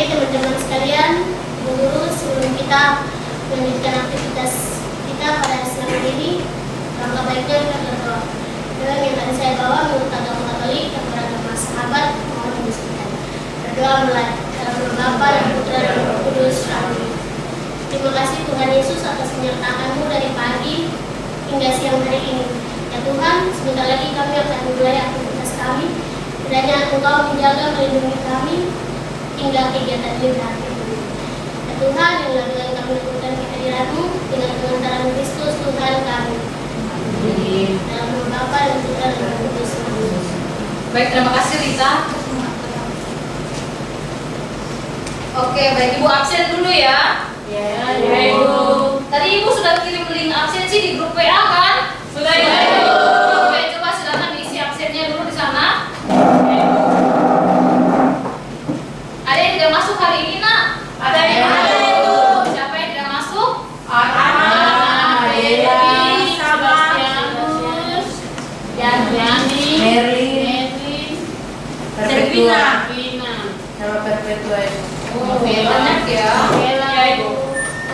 Mari teman-teman sekalian, guru sebelum kita melanjutkan aktivitas kita pada siang ini, langkah baiknya kita berdoa. Doa yang tadi saya bawa menurut agama Katolik yang beragama sahabat mohon dibismillah. Berdoa mulai dalam nama Bapa dan Putra dan Roh Kudus. Amin. Terima kasih Tuhan Yesus atas penyertaan-Mu dari pagi hingga siang hari ini. Ya Tuhan, sebentar lagi kami akan memulai aktivitas kami. Kiranya Engkau menjaga melindungi kami hingga kegiatan ini berakhir. Ya Tuhan, dengan kami lakukan kehadiran-Mu dengan pengantaran Kristus Tuhan kami. Dalam nama Bapa dan Putra dan Roh Kudus. Baik, terima kasih Rita. Oke, baik, Ibu absen dulu ya. Ya, Ibu. Tadi Ibu sudah kirim link absensi di grup WA kan? Sudah, ya, Ibu. Oke, coba silakan diisi absennya dulu di sana. Ada yang tidak masuk hari ini, Nak? Ada yang ada, Ibu. Siapa yang tidak masuk? Perpetua sama Perpetua itu. Oh, banyak ya. Ya, Ibu.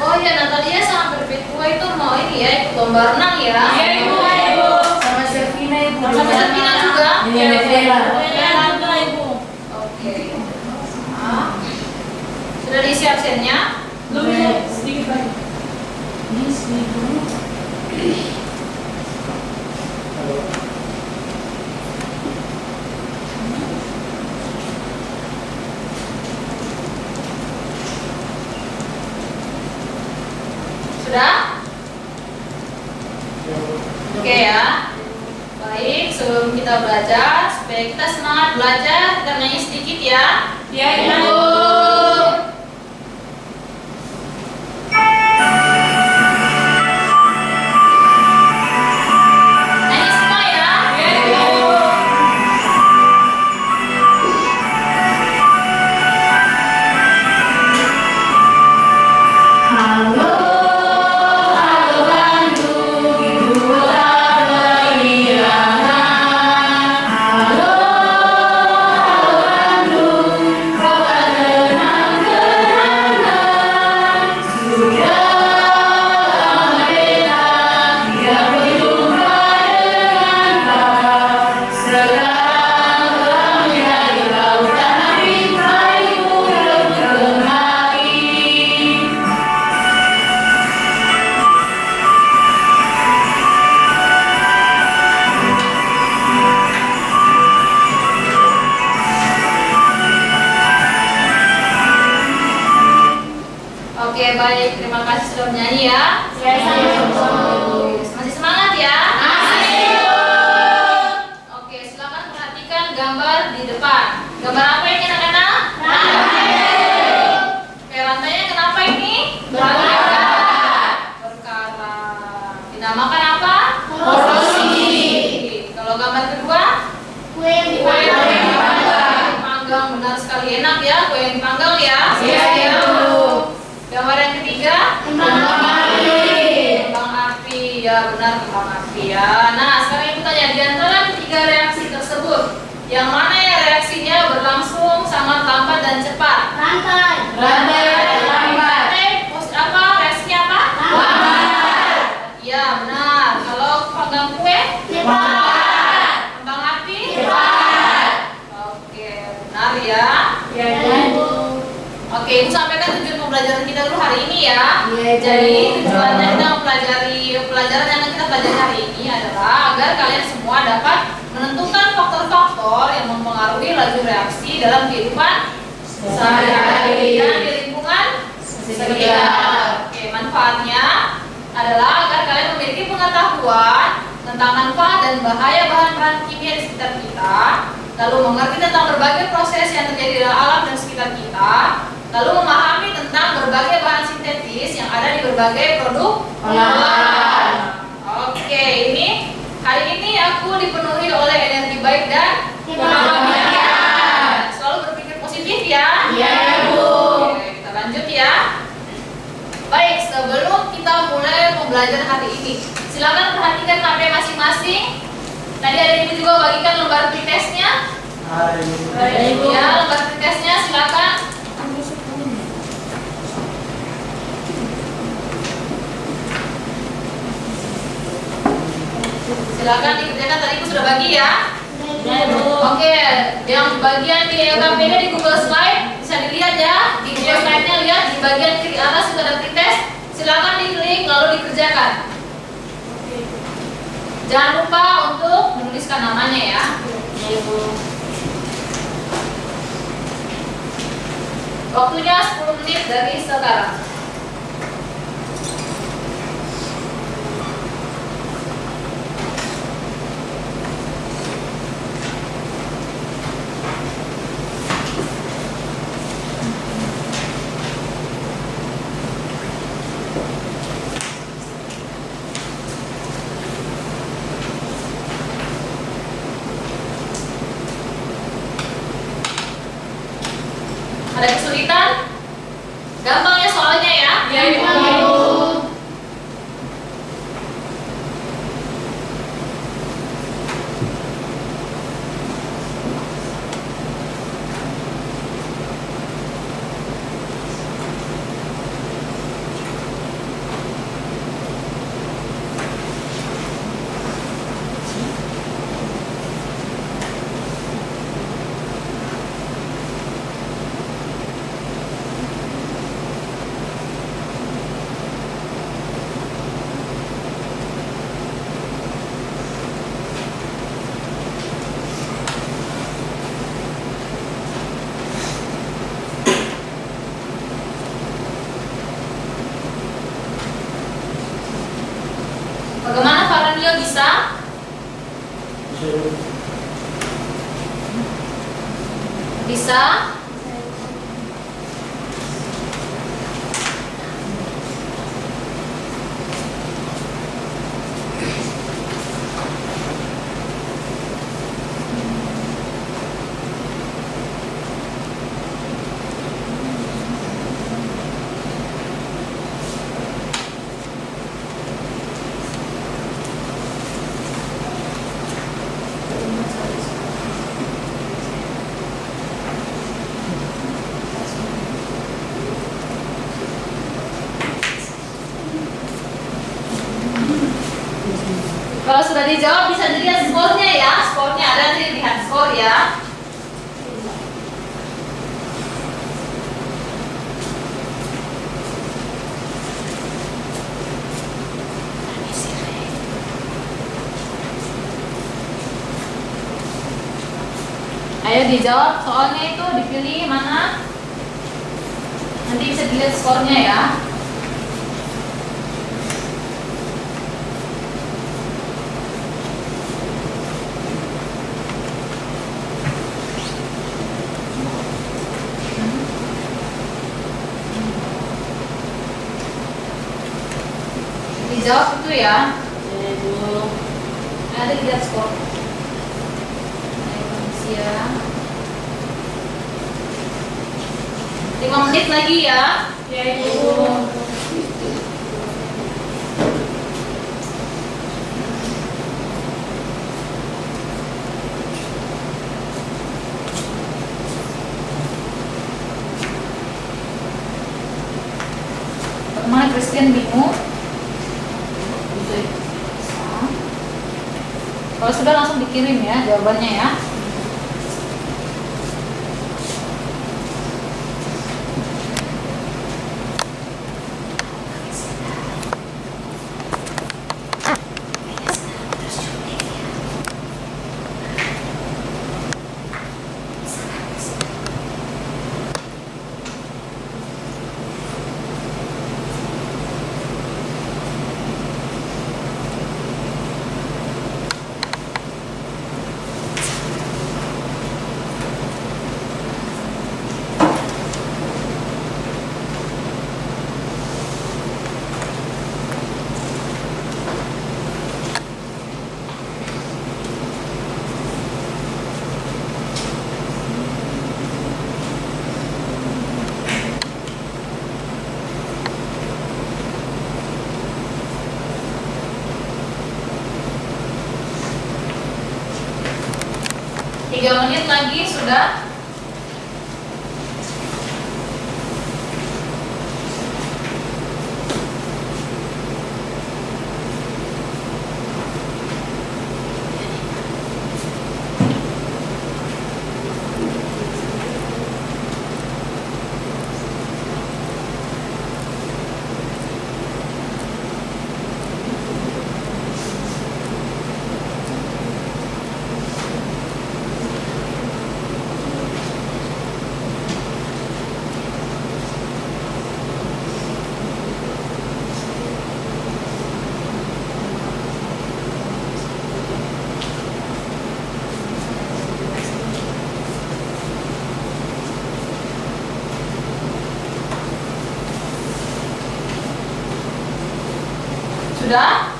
Oh ya, Natalia sama Perpetua itu mau ini ya, ikut lomba renang ya. Iya, Ibu. Sama Servina, Ibu. Sama Servina juga. Ini Nevela. Ibu. Oke. Sudah diisi absennya? Belum, ya. Sedikit lagi. Ini sedikit. Sudah? Oke ya. Baik, sebelum kita belajar, supaya kita semangat belajar, kita nyanyi sedikit ya. Ya, Ibu. Nyanyi semua ya. Ya, Ibu. Halo. Oke, baik. Terima kasih sudah menyanyi ya. Ya, sama-sama. Masih semangat ya? Masih. Oke, silakan perhatikan gambar di depan. Gambar apa ini anak-anak? Rantai. Oke, rantainya kenapa ini? Berkarat. Berkarat. Dinamakan apa? Korosi. Kalau gambar kedua? Kue yang Kue yang dipanggang. dipanggang. Benar sekali, enak ya kue yang dipanggang ya. Iya, Ibu. Gambar yang ketiga? Kembang api. Kembang api, ya benar, kembang api ya. Nah, sekarang Ibu tanya, di antara ketiga reaksi tersebut, yang mana yang reaksinya berlangsung sangat lambat dan cepat? Rantai. Rantai, apa? Reaksinya apa? Lambat. Iya, benar. Kalau panggang kue? Cepat. Kembang api? Cepat. Oke, benar ya. Ya, Ibu. Oke, Ibu sampaikan tujuan pembelajaran kita dulu hari ini ya. Iya, Ibu. Jadi tujuannya kita mempelajari pelajaran yang akan kita pelajari hari ini adalah agar kalian semua dapat menentukan faktor-faktor yang mempengaruhi laju reaksi dalam kehidupan sehari-hari dan di lingkungan sekitar. Oke, manfaatnya adalah agar kalian memiliki pengetahuan tentang manfaat dan bahaya bahan-bahan kimia di sekitar kita, lalu mengerti tentang berbagai proses yang terjadi dalam alam dan sekitar kita, lalu memahami tentang berbagai bahan sintetis yang ada di berbagai produk olahan. Oke, ini hari ini aku dipenuhi oleh energi baik dan kebahagiaan. Selalu berpikir positif ya. Iya, Ibu. Oke, kita lanjut ya. Baik, sebelum kita mulai pembelajaran hari ini, silakan perhatikan HP masing-masing. Tadi ada Ibu juga bagikan lembar pretestnya. Ada, Ibu. Ya, lembar pretestnya silakan. Silakan dikerjakan, tadi aku sudah bagi ya. Ya, Bu. Oke, yang bagian di LKPD di Google Slide bisa dilihat ya. Di Google Slide-nya lihat di bagian kiri atas itu ada pretest. Silakan diklik lalu dikerjakan. Jangan lupa untuk menuliskan namanya ya. Ya, Bu. Waktunya 10 menit dari sekarang. Ada kesulitan? Gampang ya soalnya ya? Ya, Ibu. Bagaimana Faranio bisa? Bisa? Kalau sudah dijawab bisa dilihat skornya ya. Skornya ada, nanti lihat skor ya. Ayo dijawab soalnya itu, dipilih mana. Nanti bisa dilihat skornya ya. Dijawab itu ya. Ya, Ibu. Ada lihat skor. Ayo permisi ya. 5 menit lagi ya. Ya, Ibu. Bagaimana Christian bingung? Kalau sudah langsung dikirim ya jawabannya ya. Tiga menit lagi sudah. Sudah?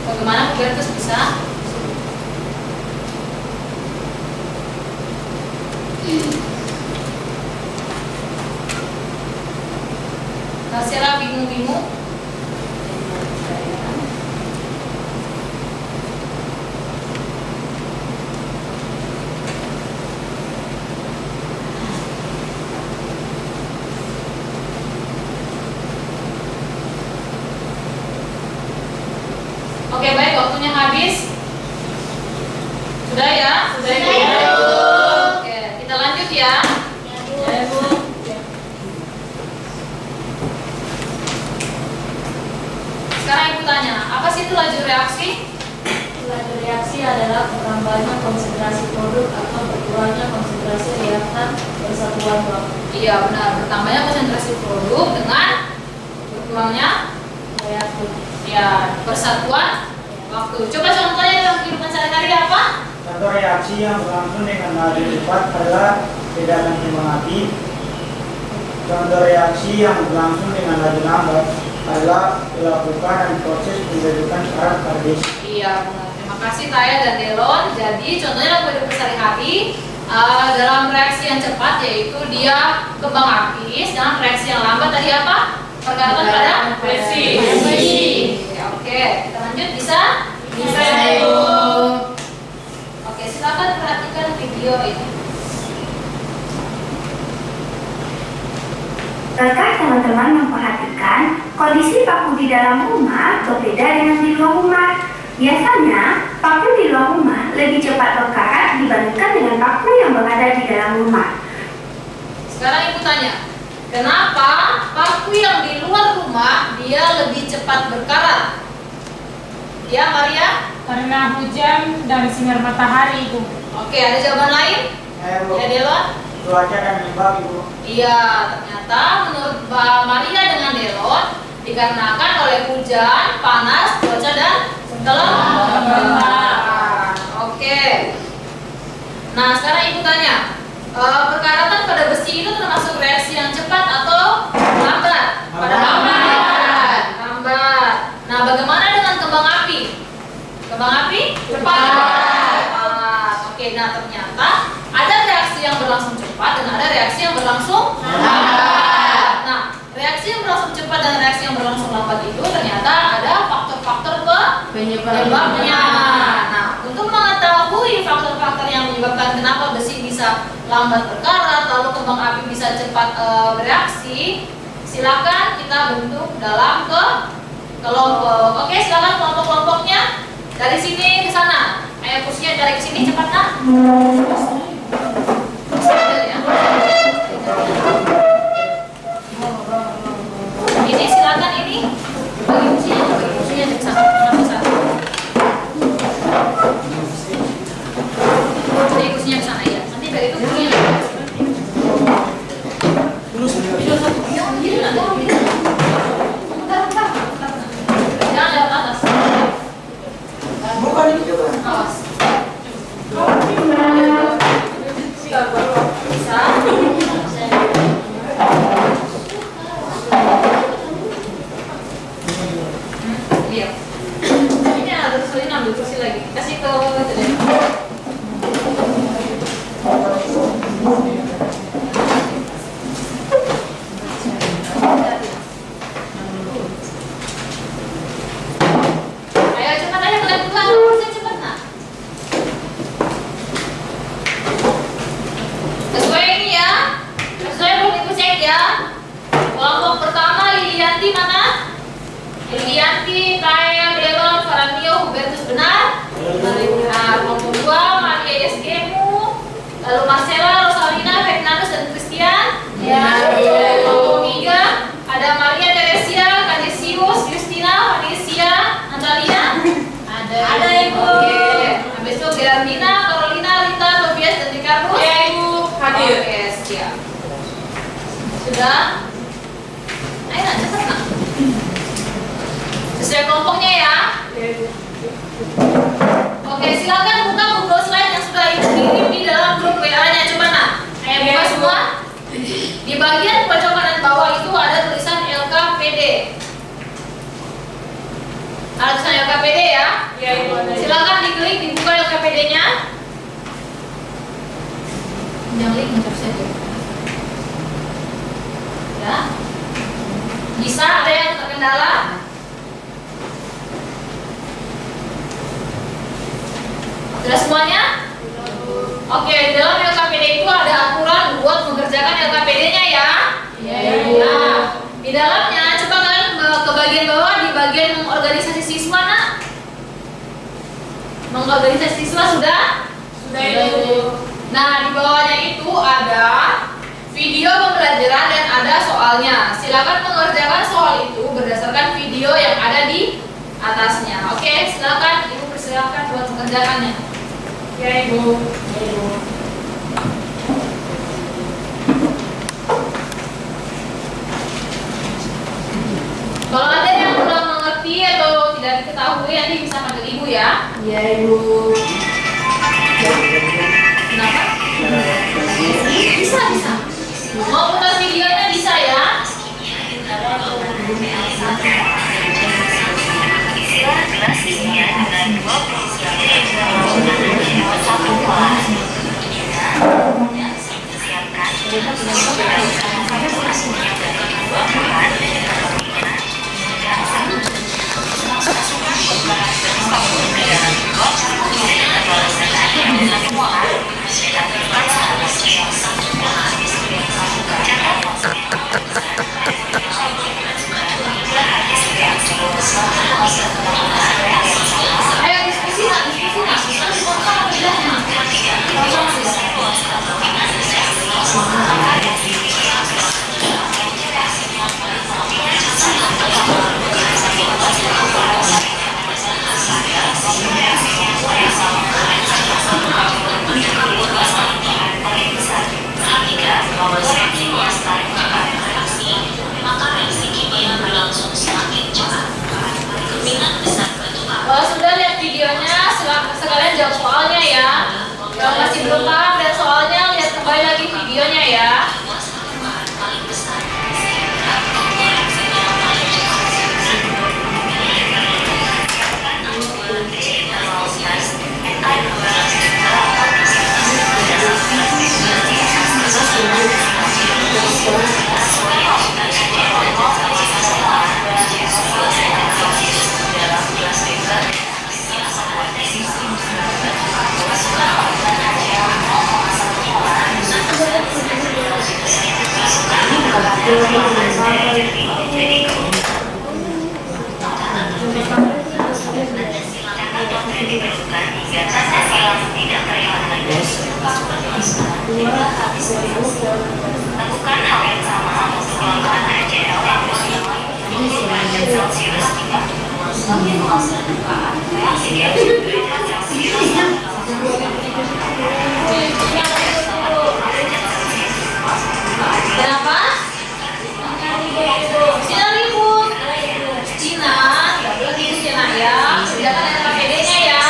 Bagaimana Hubertus bisa? Kasira bingung-bingung. Oke, baik, waktunya habis. Sudah ya? Sudah ya, Bu. Oke, kita lanjut ya. Ya, Bu. Ya, Bu. Sekarang Ibu tanya, apa sih itu laju reaksi? Laju reaksi adalah bertambahnya konsentrasi produk atau berkurangnya konsentrasi reaktan persatuan waktu. Iya, benar. Bertambahnya konsentrasi produk dengan berkurangnya Reaktif. ya persatuan waktu. Coba contohnya dalam kehidupan sehari-hari apa? Contoh reaksi yang berlangsung dengan laju cepat adalah ledakan kembang api. Contoh reaksi yang berlangsung dengan laju lambat adalah dilakukan dan proses pembentukan syarat kardis. Iya, benar. Terima kasih Taya dan Delon. Jadi contohnya dalam kehidupan sehari-hari dalam reaksi yang cepat yaitu dia kembang api, sedangkan reaksi yang lambat tadi apa? Pergerakan pada besi. Ya, oke, kita lanjut bisa? Bisa, Ibu. Oke, silakan perhatikan video ini. Terkait teman-teman memperhatikan kondisi paku di dalam rumah berbeda dengan di luar rumah. Biasanya, paku di luar rumah lebih cepat berkarat dibandingkan dengan paku yang berada di dalam rumah. Sekarang Ibu tanya, kenapa paku yang di luar rumah dia lebih cepat berkarat? Ya, Maria? Karena hujan dan sinar matahari itu. Oke, ada jawaban lain? Bu, Ya, Delon? cuaca dan lembab, Ibu. Iya, ternyata menurut Mbak Maria dengan Delon dikarenakan oleh hujan, panas, cuaca dan kelembapan. Oke. Nah, sekarang Ibu tanya, perkaratan pada besi itu termasuk reaksi yang cepat atau lambat? Lambat. Lambat. Nah, bagaimana dengan kembang api? Kembang api? Cepat. Oke, nah ternyata ada reaksi yang berlangsung cepat dan ada reaksi yang berlangsung lambat. Nah, reaksi yang berlangsung cepat dan reaksi yang berlangsung lambat itu ternyata ada faktor-faktor penyebabnya. Nah, untuk mengetahui faktor-faktor yang menyebabkan kenapa besi bisa lambat berkarat, lalu kembang api bisa cepat bereaksi, silakan kita bentuk dalam kelompok. Oke, silakan kelompok-kelompoknya dari sini ke sana. Ayo kursinya dari ke sini cepat, Nak. Ini silakan ini bagi kursinya ke sana. Jadi kursinya ke sana ya. Nanti dari itu kursinya. Jangan lewat atas. Bukan ini juga. Awas. Bisa. Lihat. Ini ada terus ambil kursi lagi. Kasih ke itu deh. Ayo cepat aja kalian buka kursi cepat, Nak. Sesuai ini ya. Sesuai belum Ibu cek ya. Kelompok pertama Lilianti mana? Lilianti, Kaya, Delon, Faranio, Hubertus benar? Nah, kelompok 2 Maria Yesgemu, lalu Marcella, Rosalina, Fernandus dan Christian. Ya. Kelompok 3 ada Maria Teresia, Kadesius, Justina, Vanessa, Natalia. Ada Ibu. Oke. Habis itu Geraldina, Carolina, Lita, Tobias dan Ricardo. Ya Ibu. Oke, silakan buka Google Slide yang sudah Ibu kirim di dalam grup WA-nya. Coba nak, ayo buka semua. Di bagian pojok kanan bawah itu ada tulisan LKPD. Ada tulisan LKPD ya? Iya, Ibu ada. Silakan diklik, dibuka LKPD-nya. Jangan klik, mencet saja. Ya. Bisa, ada yang terkendala? Sudah semuanya? Oke, di dalam LKPD itu ada aturan buat mengerjakan LKPD-nya ya. Iya, Ibu. Nah, di dalamnya coba kalian ke bagian bawah di bagian mengorganisasi siswa nak. Mengorganisasi siswa sudah? Sudah, Ibu. Nah, di bawahnya itu ada video pembelajaran dan ada soalnya. Silakan mengerjakan soal itu berdasarkan video yang ada di atasnya. Oke, silakan Ibu persilakan buat mengerjakannya. Ya, Ibu. Ya, Ibu. Kalau ada yang kurang mengerti atau tidak diketahui nanti bisa panggil Ibu ya. Ya, Ibu. Kenapa? Bisa. Mau putar videonya bisa ya. Ayo diskusi nak. Nanti potong bedanya. Kalau sudah lihat videonya, silakan sekalian jawab soalnya ya. Kalau masih belum paham dan soalnya, lihat kembali lagi videonya ya. Lakukan hal yang sama untuk melakukan kerja Kenapa? Cina ribut. Cina, nggak boleh gitu Cina ya. Kerjakan LKPD-nya ya.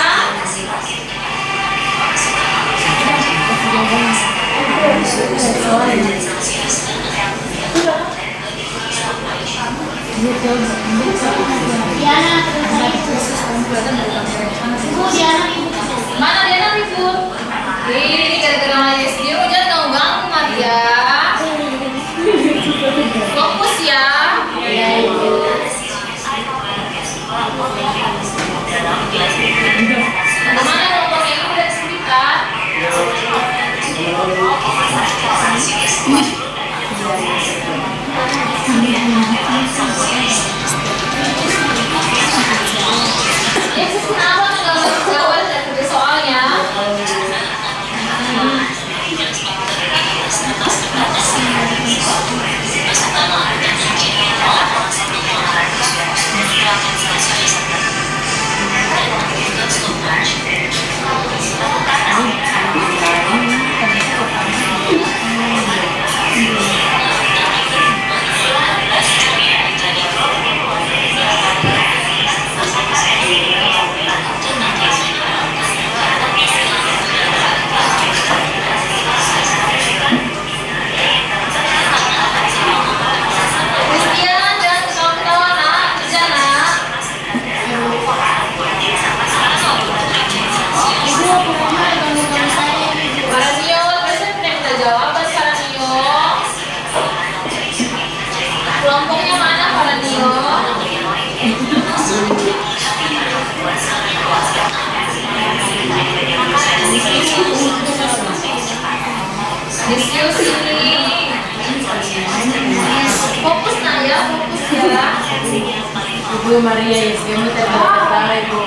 Diana, Ibu Diana ribut. Mana Diana ribut? Ini gara-gara nanya SD hujan dong bang, Maria. Fokus ya. Mana kelompok yang udah sebentar? Ya, Bu Maria Yeskimu terbaik Ibu.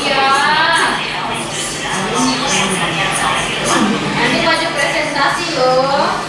Iya. Nanti wajib presentasi loh.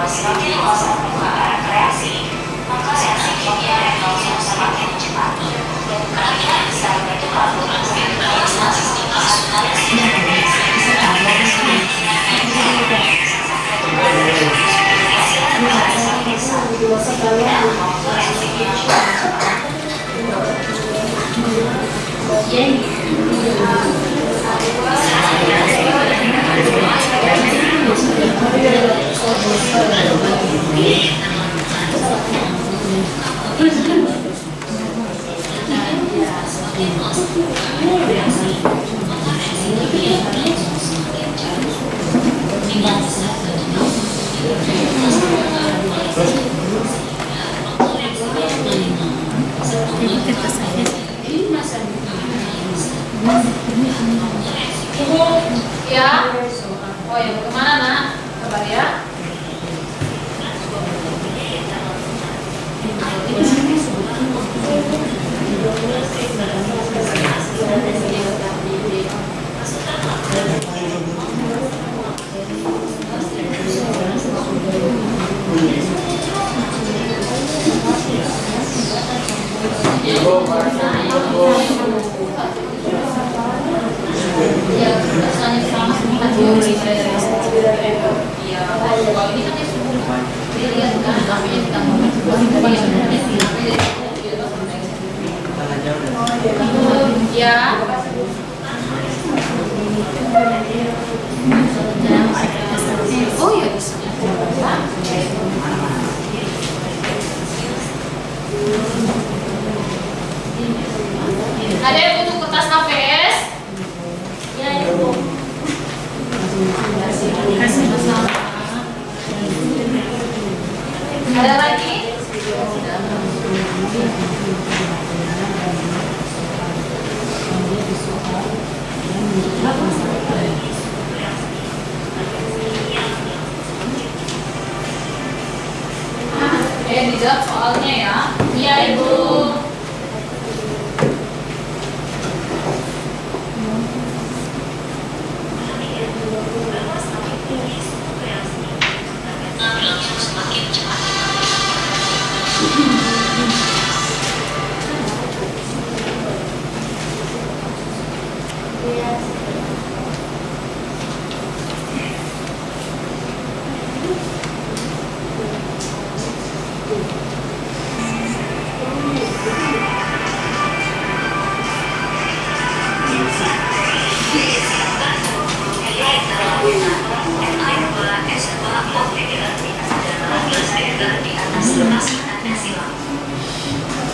Semakin luas terbuka arah reaksi, maka reaksi kimia dan langsung semakin cepat. Kemungkinan besar itu kabur Ya. Oh ya, mau kemana nak? Kabar ya. Ya, rasanya sama semua kan iya, kalau ini kan dia semua dia lihat kan, tapi kita ngomong ya. Oh ya bisa. Ada yang butuh kertas HVS? Ya, Ibu. Ada lagi? Dijawab soalnya ya. Iya, Ibu.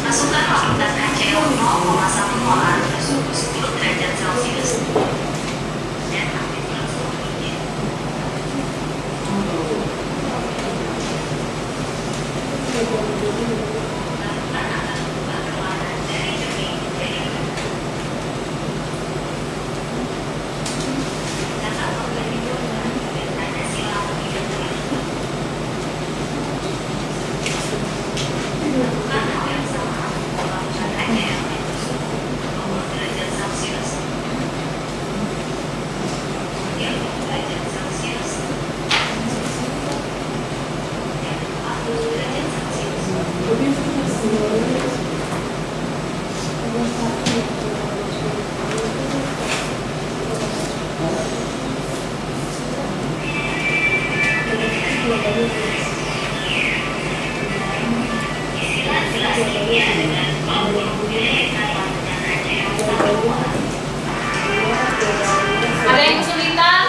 Masukkan larutan kacang 0,1 molar ke suhu 10 derajat Celcius dan aktifkan suhunya. Larutan akan berubah berwarna dari jernih menjadi dan atau dari berubah dan ada silang tidak terlihat. Lakukan hal yang sama untuk larutan kacang dengan suhu 20 derajat Celcius. 30 derajat Celcius dan 40 derajat Celcius. Istilah jelas kimia dengan memilihkan larutan kacang 1 molar. Ada yang kesulitan?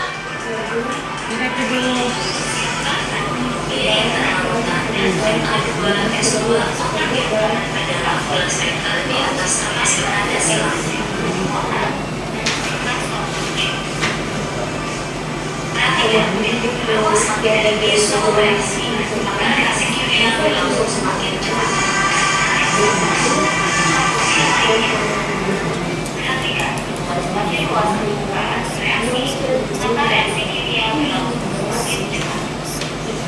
H2S2 pada 12 meter di atas kertas berada silang. tinggi suhu reaksi maka reaksi kimia berlangsung semakin cepat. Perhatikan, semakin luas permukaan reaksi maka reaksi kimia berlangsung semakin cepat.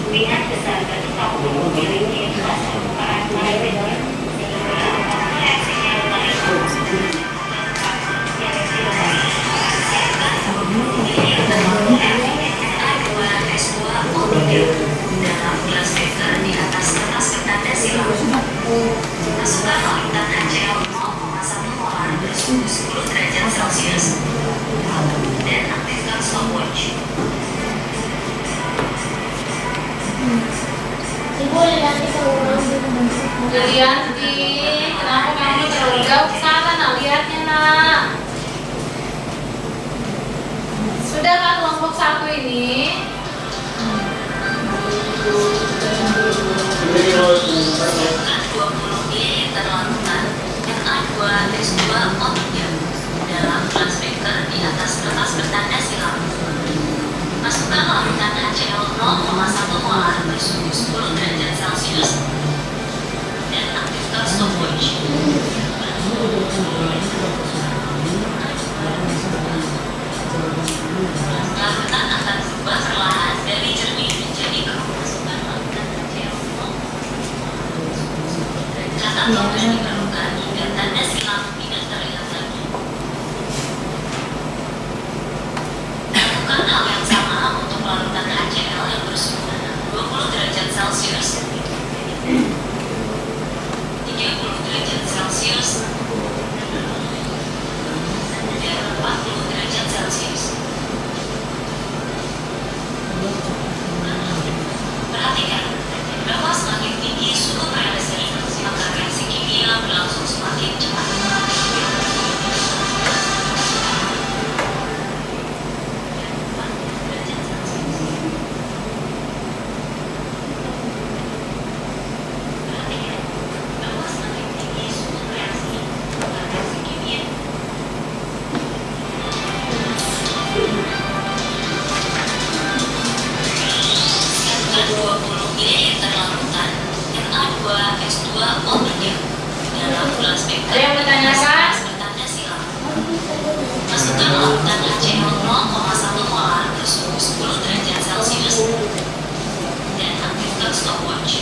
Minat besar batu vakum memiliki luas permukaan paling lebar sehingga apabila reaksinya paling lama dalam gelas beker di atas kertas bertanda silang. Masukkan larutan HCl 0,1 molar bersuhu 10 derajat Celcius dan aktifkan stopwatch. Ibu lihat pengurangan. Lianti, kenapa kamu terlalu jauh ke sana? Nak lihatnya nak. Sudah kan kelompok 1 ini? Masukkan 20 ml larutan Na2S2O3 dalam gelas beker di atas kertas bertanda silang. Masukkan larutan HCl 0,1 molar bersuhu 10 derajat Celcius dan aktifkan stopwatch. Larutan akan berubah perlahan dari jernih menjadi keruh. Masukkan larutan HCl 0,1 derajat atau diperlukan hingga tanda silang tidak terlihat lagi. Lakukan hal yang sama untuk larutan HCl yang bersuhu 20 derajat Celcius, 30 derajat Celcius, dan 40 derajat Celcius. Perhatikan, bahwa semakin tinggi suhu reaksi, maka reaksi kimia berlangsung semakin cepat. Perhatikan, bahwa semakin tinggi suhu reaksi, maka reaksi kimia siapkan 20 ml larutan Na2S2O3 dalam gelas beker Ada yang bertanyakan? bertanda silang. Masukkan larutan HCl 0,1 molar bersuhu 10 derajat Celcius dan aktifkan stopwatch.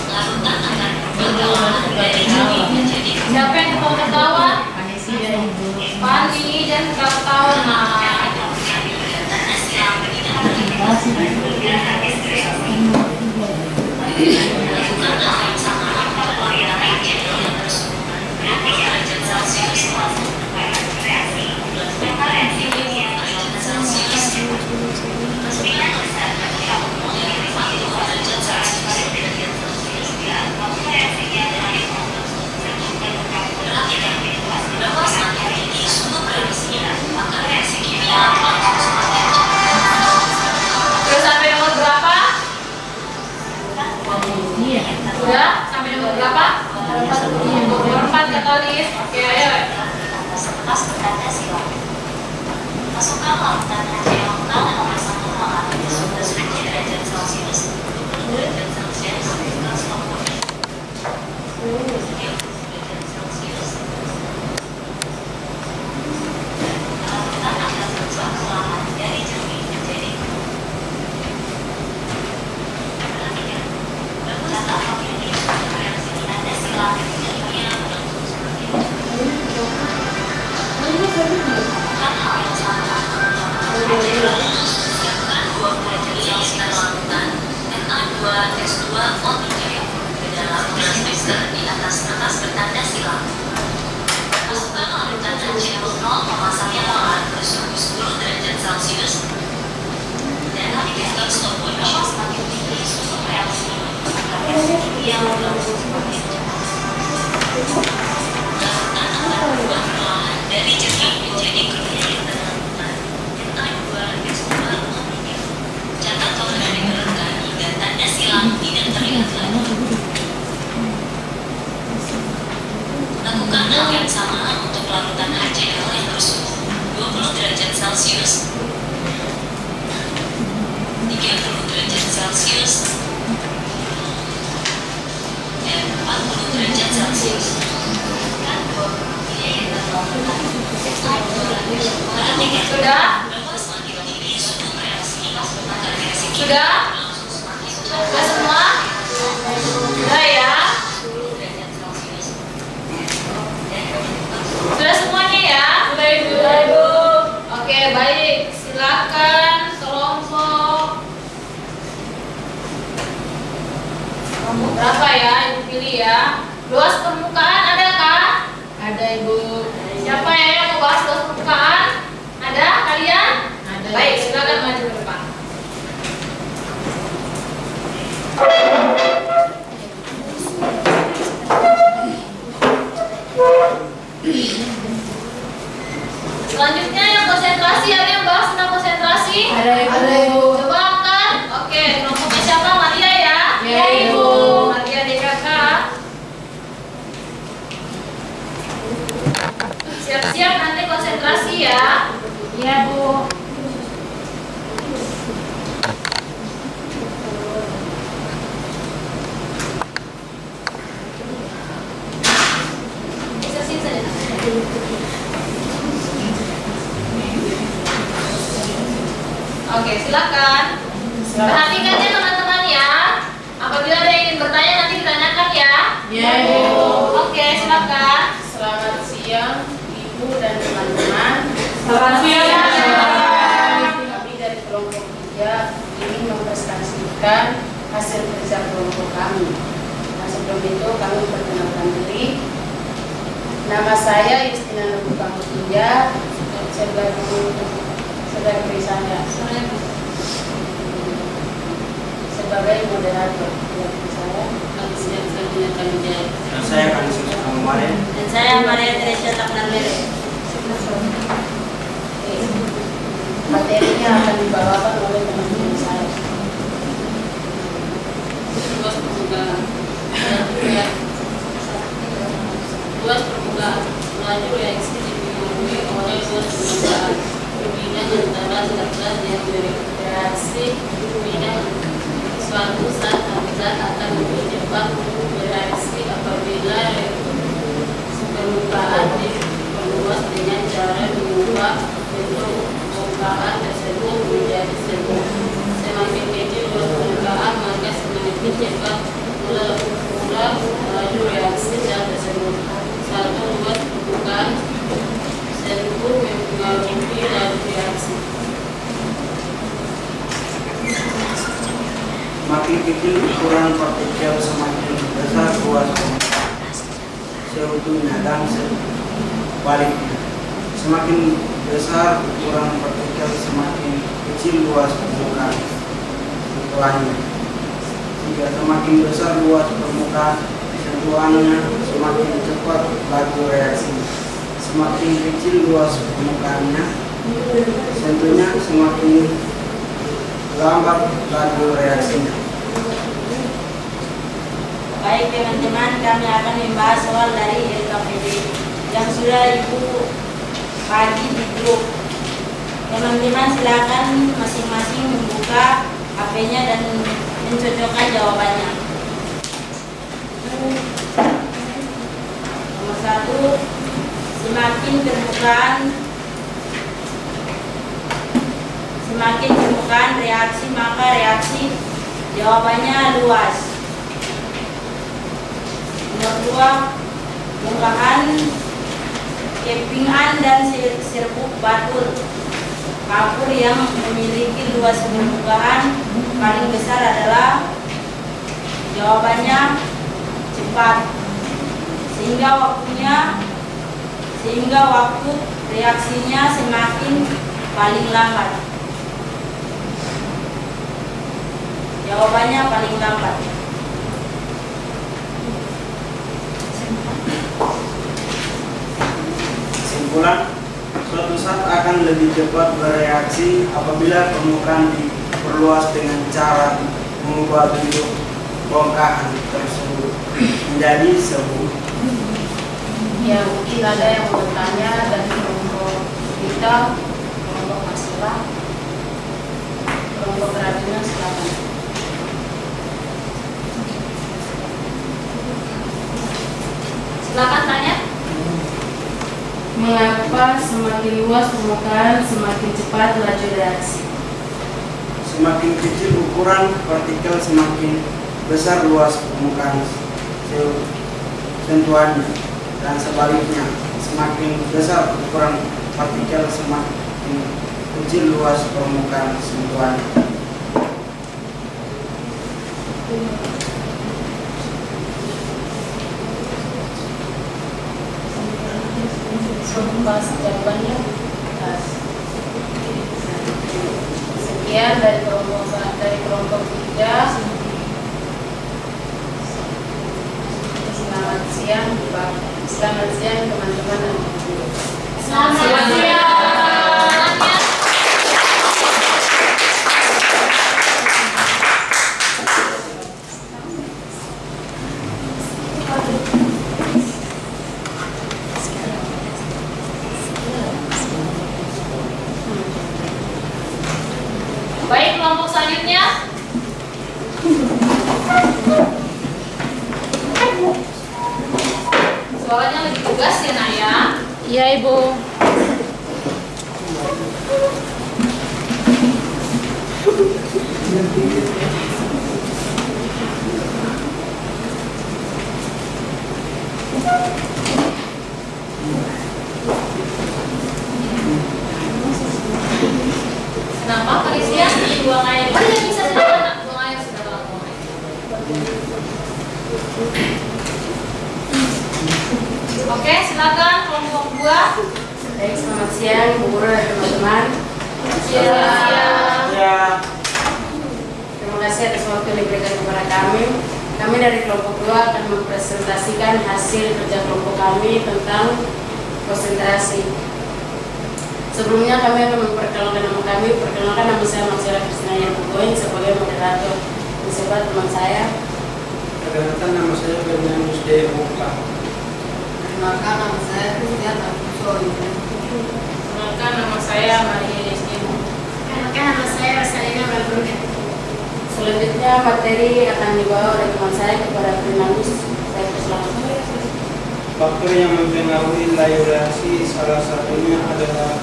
Larutan akan berubah perlahan dari jernih menjadi keruh. Siapa yang ketawa-ketawa? Pani, jangan ketawa-ketawa nak. Tanda silang tidak terlihat. Lakukan hal yang sama untuk larutan HCl yang bersuhu 20 derajat Celcius, maka reaksi kimia derajat Celcius, 9 besar batu vakum menjadi 40 derajat Celcius, maka reaksinya paling lama. Perhatikan, bahwa semakin tinggi suhu reaksi, maka reaksi kimia berlangsung semakin cepat. Sudah sampai nomor berapa? Sudah sampai nomor berapa? Nomor 4 katolis. Oke, ayo. Kertas bertanda silang. Masukkan larutan HCl 0,1 molar bersuhu 10 derajat Celcius, 20 derajat Celcius, aktifkan stopwatch. 30 derajat Celcius. Larutan akan berubah perlahan dari jernih menjadi keruh. Perhatikan, bahwa apabila suhu reaksi tanda silang kimia berlangsung semakin cepat. Lakukan hal yang sama untuk siapkan 20 ml larutan Na2S2O3 ke dalam gelas beker di atas kertas bertanda silang. Masukkan larutan HCl 0,1 molar bersuhu 10 derajat Celcius dan aktifkan stopwatch. Semakin tinggi suhu reaksi, maka reaksi kimia berlangsung semakin cepat. Larutan akan berubah perlahan dari jernih menjadi keruh. Na2S2O3 catat tolong dikeluarkan hingga tanda silang tidak terlihat lagi. Lakukan hal yang sama untuk larutan HCl yang 40 derajat Celcius. Dan biaya tambah Sudah? Sudah? Sudah semua? Sudah ya? Sudah semuanya ya? Sudah Ibu. Oke, baik. Silakan kelompok. Kelompok berapa ya? Ibu pilih ya. Luas permukaan adakah? Ada Ibu. Siapa ya yang mau bahas luas permukaan? Ada kalian? Ada. Baik, silakan maju ke depan. Selanjutnya yang konsentrasi, ada yang bahas tentang konsentrasi? Ada Ibu. Coba angkat. Oke, kelompoknya siapa? Maria ya? Ya, Ibu. Maria DKK. Siap-siap nanti konsentrasi ya. Iya Bu. Sesi saja. Oke, silakan. Perhatikan ya teman-teman ya. Apabila ada yang ingin bertanya nanti ditanyakan ya. Ya, Ibu. Oke, silakan. Selamat siang Ibu dan teman-teman. Selamat siang. Kami dari kelompok 3 ingin mempresentasikan hasil kerja kelompok kami. Nah, sebelum itu kami perkenalkan diri. Nama saya Justina Nubuka Mutia sebagai saya sebagai moderator. Saya Dan saya akan disebut kemarin. Dan saya Maria Teresia Taknarmere. Materinya akan dibawakan oleh teman-teman saya. Luas permukaan melaju reaksi dipengaruhi oleh luas permukaan bidang antara zat-zat yang bereaksi bidang suatu zat akan lebih cepat bereaksi apabila permukaan diperluas dengan cara mengubah bentuk permukaan tersebut menjadi semu. Semakin kecil luas permukaan maka semakin cepat melaju reaksi zat tersebut. Satu, luas permukaan semu mempengaruhi laju reaksi. Semakin kecil ukuran partikel semakin besar luas permukaan. Seutuhnya dan sebaliknya. Semakin besar ukuran partikel semakin kecil luas permukaan sentuhannya. Jika semakin besar luas permukaan sentuhannya, semakin cepat laju reaksi. Semakin kecil luas permukaannya, sentuhnya semakin lambat laju reaksinya. Baik teman-teman, kami akan membahas soal dari LKPD yang sudah Ibu bagi di grup. Teman-teman silakan masing-masing membuka HP-nya dan mencocokkan jawabannya. Nomor 1, semakin permukaan reaksi maka reaksi jawabannya luas. Nomor 2, bongkahan kepingan dan serbuk batur kapur yang memiliki luas permukaan paling besar adalah jawabannya cepat, sehingga waktu reaksinya semakin paling lambat. Jawabannya paling lambat. Kesimpulan, suatu zat akan lebih cepat bereaksi apabila permukaan diperluas dengan cara mengubah bentuk bongkahan tersebut menjadi serbuk. Ya, mungkin ada yang mau bertanya dari kelompok kita, kelompok masalah, kelompok kerajinan, silakan. Silakan tanya. Mengapa semakin luas permukaan semakin cepat laju reaksi? Semakin kecil ukuran partikel semakin besar luas permukaan sentuhannya, dan sebaliknya semakin besar ukuran partikel semakin kecil luas permukaan sentuhannya. Pas jawabannya pas. Sekian dari kelompok 3. Selamat siang teman-teman dan guru. Selamat siang. Baik, kelompok selanjutnya. Soalnya lagi tugas ya, Naya. Iya, Ibu. Kenapa Felicia? Buang air. Oh iya, bisa silakan, Nak. Buang air, silakan buang air. Oke, silakan kelompok 2. Baik, selamat siang Bu Guru dan teman-teman. Siang. Ya, Terima kasih atas waktu yang diberikan kepada kami. Kami dari kelompok 2 akan mempresentasikan hasil kerja kelompok kami tentang konsentrasi. Sebelumnya kami akan memperkenalkan nama kami. Perkenalkan, nama saya Maksira Krisnaya Bugoin sebagai moderator. Disebut teman saya. perkenalkan nama saya Bernyanus D. Muka. Perkenalkan nama saya Christian Agusoi. Perkenalkan, nama saya Maria Yeskin. Perkenalkan, nama saya Rosalina Balbruda. Selanjutnya materi akan dibawa oleh teman saya kepada Bernyanus. Saya persilakan. Faktor yang mempengaruhi layu reaksi salah satunya adalah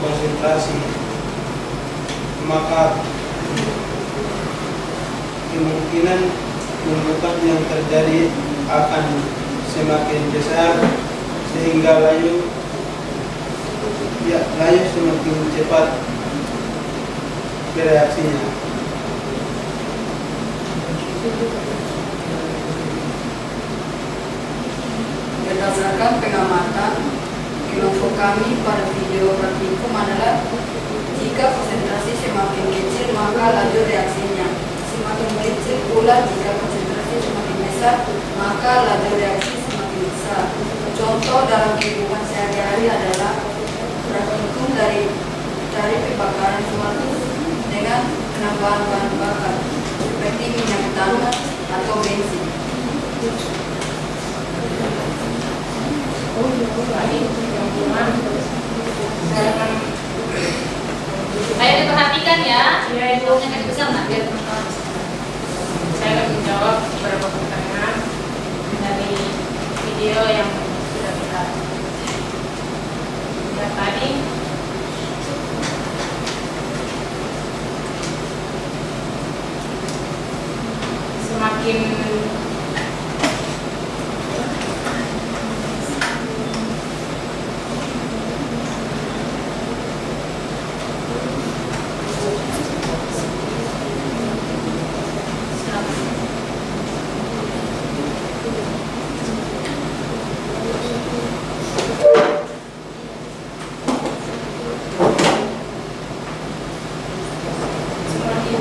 konsentrasi. Maka kemungkinan tumbukan yang terjadi akan semakin besar sehingga layu semakin cepat bereaksinya. Berdasarkan pengamatan kelompok kami pada video praktikum adalah jika konsentrasi semakin kecil maka laju reaksinya semakin kecil pula. Jika konsentrasi semakin besar maka laju reaksi semakin besar. Contoh dalam kehidupan sehari-hari adalah berhitung dari pembakaran suatu dengan penambahan bahan bakar seperti minyak tanah atau bensin. Ayo diperhatikan ya. Iya, Ibu. Yang kecil besar, Nak, biar teman-teman bisa. Saya akan menjawab beberapa pertanyaan dari video yang sudah kita lihat tadi. Semakin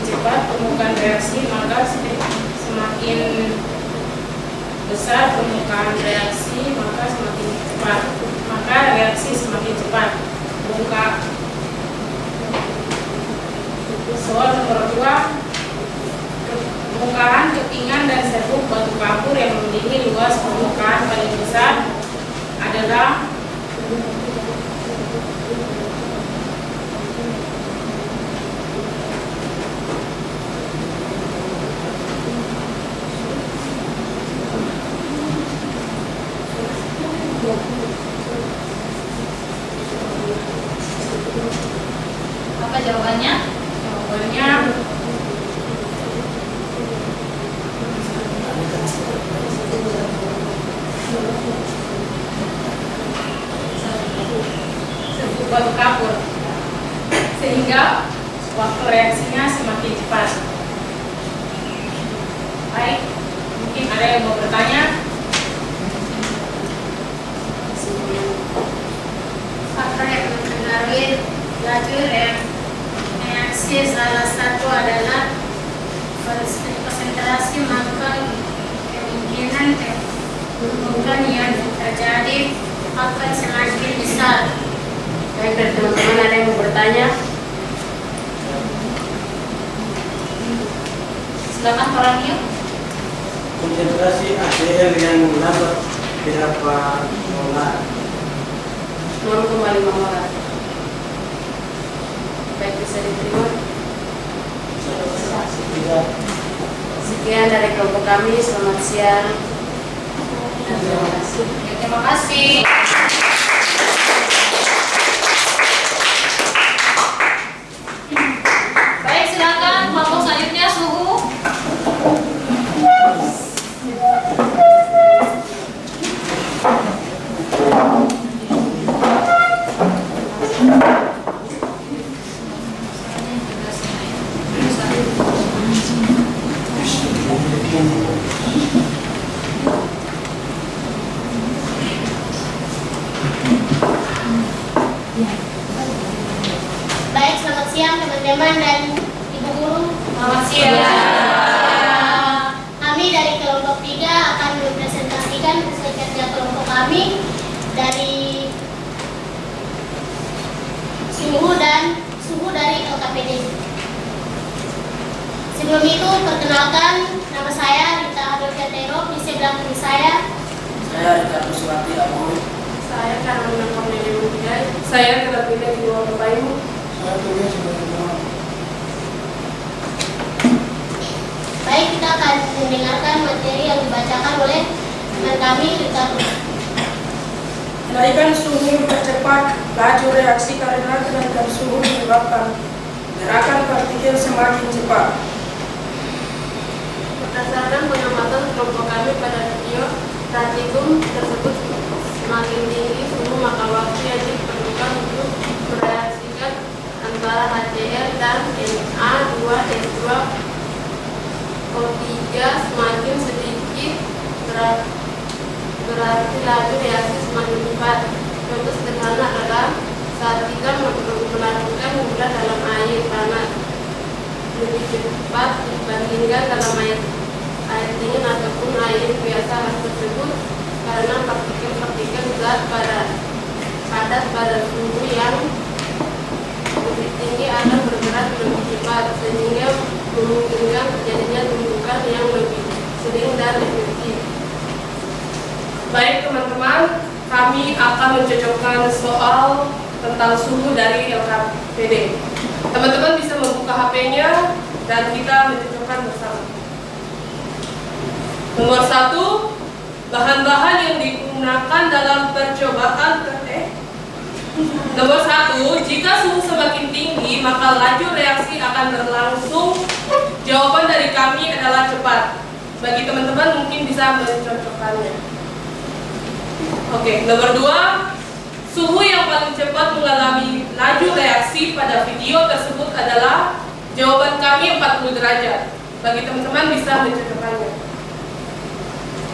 cepat permukaan reaksi maka semakin besar permukaan reaksi maka semakin cepat, maka reaksi semakin cepat. Buka soal nomor 2. Permukaan kepingan dan serbuk batu kapur yang memiliki luas permukaan paling besar adalah batu kapur, sehingga waktu reaksinya semakin cepat. Baik, mungkin ada yang mau bertanya? Faktor yang mempengaruhi laju reaksi salah satu adalah konsentrasi, maka kemungkinan hubungan yang terjadi akan semakin besar. Baik, dari teman-teman ada yang mau bertanya? Silakan orangnya. Konsentrasi HCl yang lambat berapa molar? 0,5 molar. Baik, bisa diterima. Sekian dari kelompok kami. Selamat siang. Terima kasih. Ya, terima kasih. Baik, silakan kelompok selanjutnya suhu. Baik, selamat siang teman-teman dan ibu guru. Selamat siang. Kami dari kelompok 3 akan mempresentasikan hasil kerja kelompok kami dari suhu dari LKPD. Sebelum itu, perkenalkan, nama saya Rita Adolfia Tero, di sebelah kiri saya. Saya Ricardo Suwati Amor. Saya Carolina Cornelia Mujai. Saya Terapina di Luar Bayu. Saya tulis sebagai Baik, kita akan mendengarkan materi yang dibacakan oleh teman kami, Ricardo. Kenaikan suhu mempercepat laju reaksi karena kenaikan suhu menyebabkan gerakan partikel semakin cepat. Berdasarkan pengamatan kelompok kami pada video praktikum tersebut, semakin tinggi suhu maka waktu yang diperlukan untuk mereaksikan antara HCl dan Na2S2O3 semakin sedikit, berarti laju reaksi semakin cepat. Contoh sederhana adalah saat kita melakukan gula dalam air panas lebih cepat dibandingkan dalam air dingin ataupun air biasa. Hal tersebut karena partikel-partikel zat padat pada suhu yang lebih tinggi akan bergerak lebih cepat, sehingga memungkinkan terjadinya tumbukan yang lebih sering dan efektif. Baik teman-teman, kami akan mencocokkan soal tentang suhu dari LKPD. Teman-teman bisa membuka HP-nya dan kita mencocokkan bersama. Nomor 1, bahan-bahan yang digunakan dalam percobaan Nomor 1, jika suhu semakin tinggi, maka laju reaksi akan berlangsung. Jawaban dari kami adalah cepat. Bagi teman-teman mungkin bisa mencocokkannya. Oke, nomor 2, suhu yang paling cepat mengalami laju reaksi pada video tersebut adalah, jawaban kami 40 derajat. Bagi teman-teman bisa mencocokkannya.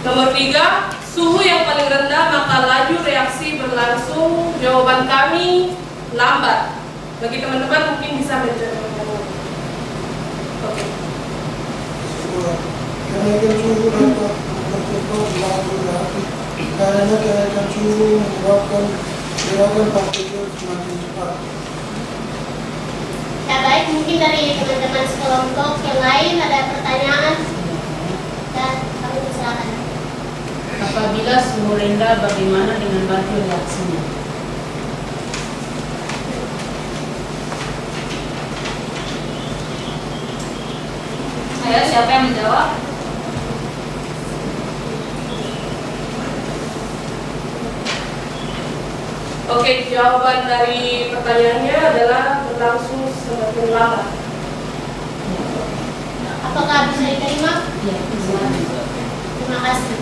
Nomor 3, suhu yang paling rendah maka laju reaksi berlangsung. Jawaban kami lambat. Bagi teman-teman mungkin bisa mencocokkannya. Oke. Kenaikan suhu dapat mempercepat laju reaksi karena kenaikan suhu menyebabkan gerakan partikel semakin cepat. Ya baik, mungkin dari teman-teman sekelompok yang lain ada pertanyaan dan kami persilakan. Apabila suhu rendah, bagaimana dengan laju reaksinya? Ayo, siapa yang menjawab? Oke, jawaban dari pertanyaannya adalah berlangsung semakin lambat. Apakah bisa diterima? Ya, Terima kasih.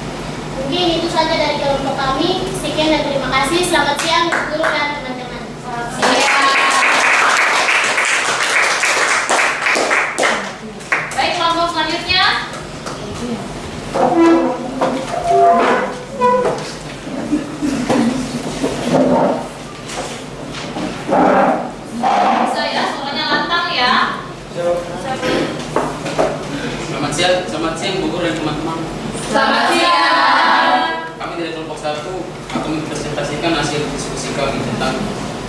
Mungkin itu saja dari kelompok kami. Sekian dan terima kasih. Selamat siang, guru dan teman-teman. Selamat siang. selanjutnya. Bisa ya, suaranya lantang ya. Selamat siang Bu Guru dan teman-teman. Selamat siang. Kami dari kelompok 1 akan mempresentasikan hasil diskusi kami tentang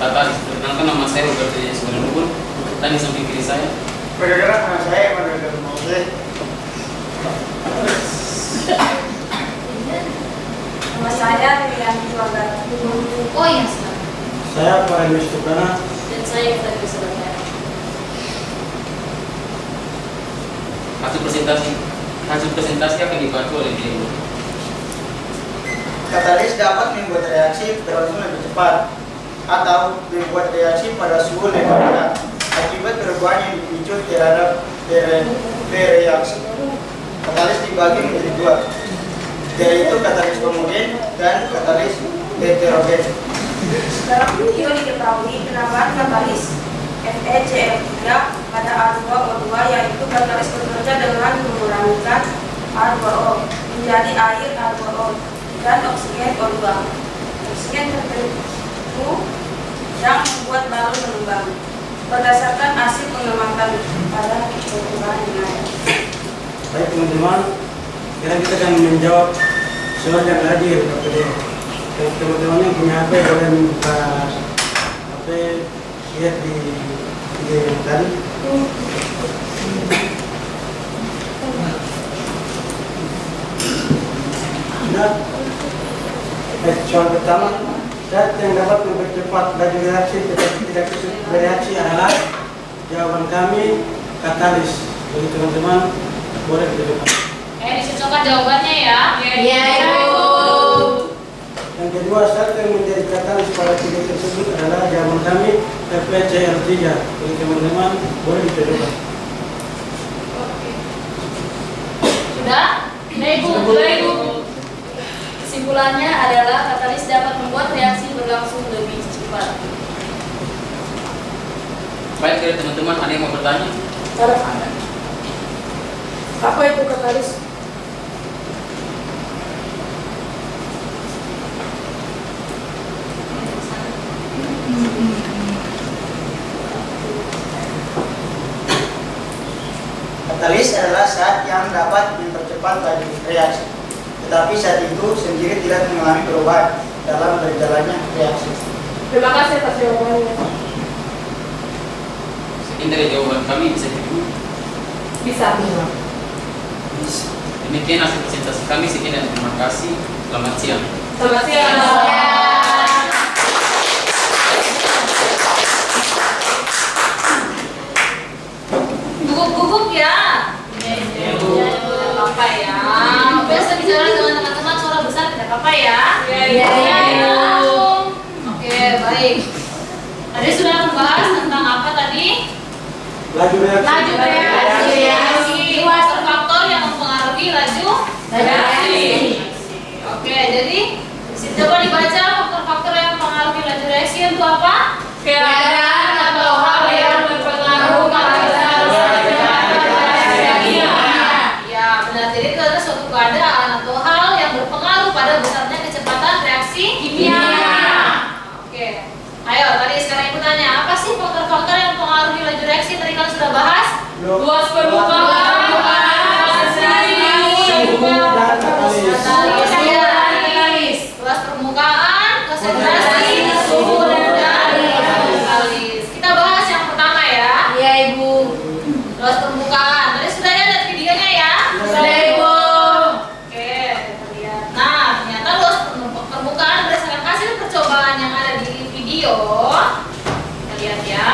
tata. Perkenalkan, nama saya Roberto Yeswalubun. Dan di samping kiri saya. Bergerak nama saya Manuel Mose. Nama saya Rian Jualan. Oh iya, silakan. Saya Pak Yus Tukana. Dan saya Freddy Sebentar. Hasil presentasi akan dibantu oleh Diego. Katalis dapat membuat reaksi berlangsung lebih cepat atau membuat reaksi pada suhu lebih rendah akibat perubahan yang dipicu terhadap reaksi. Katalis dibagi menjadi dua, yaitu katalis homogen dan katalis heterogen. Dalam video diketahui penambahan katalis FeCl3 pada A2O2 yaitu katalis bekerja dengan mengurangikan H2O menjadi air H2O dan oksigen O2. Oksigen tertentu yang membuat balon mengembang berdasarkan hasil pengamatan pada perkembangan yang ada. Baik teman-teman, sekarang kita akan menjawab soal yang hadir kepada teman-teman yang punya HP boleh membuka HP, lihat di video yang tadi. Nah, soal pertama, zat yang dapat mempercepat laju reaksi tetapi tidak bereaksi adalah jawaban kami katalis. Jadi teman-teman boleh dicoba. Dicocokkan jawabannya ya. Iya, Ibu. Yang kedua, zat yang menjadi katalis pada tiga tersebut adalah jawaban kami FeCl3. Jadi teman-teman boleh dicoba. Sudah? Sudah, Ibu. Kesimpulannya adalah katalis dapat membuat reaksi berlangsung lebih cepat. Baik, dari teman-teman ada yang mau bertanya? Ada. Apa itu katalis? Katalis adalah zat yang dapat mempercepat laju reaksi, tetapi zat itu sendiri tidak mengalami perubahan dalam berjalannya reaksi. Terima kasih atas jawabannya. Sekian dari jawaban kami, bisa dulu. Bisa. Demikian hasil presentasi kami. Sekian dan terima kasih. Selamat siang. Selamat siang. Gugup-gugup ya. Tidak apa-apa ya. Biasa bicara dengan teman-teman suara besar tidak apa-apa ya. Iya. Oke, baik. Tadi sudah membahas tentang apa tadi? Laju reaksi. Faktor-faktor yang mempengaruhi laju reaksi. Oke, jadi coba dibaca faktor-faktor yang mempengaruhi laju reaksi itu apa? Keadaan atau hal yang berpengaruh pada reaksi. Ya, benar. Jadi itu adalah suatu keadaan atau hal yang berpengaruh pada besarnya kecepatan reaksi kimia. Oke. Ayo, tadi sekarang Ibu tanya, apa sih faktor-faktor yang mempengaruhi laju reaksi? Tadi kalian sudah bahas? Luas permukaan, luas permukaan, konsentrasi, suhu dan katalis. Kita bahas yang pertama ya. Iya, Ibu. Luas permukaan. Tadi sudah lihat videonya ya? Sudah, Ibu. Oke, kita lihat. Nah, ternyata luas permukaan berdasarkan hasil percobaan yang ada di video. Kita lihat ya.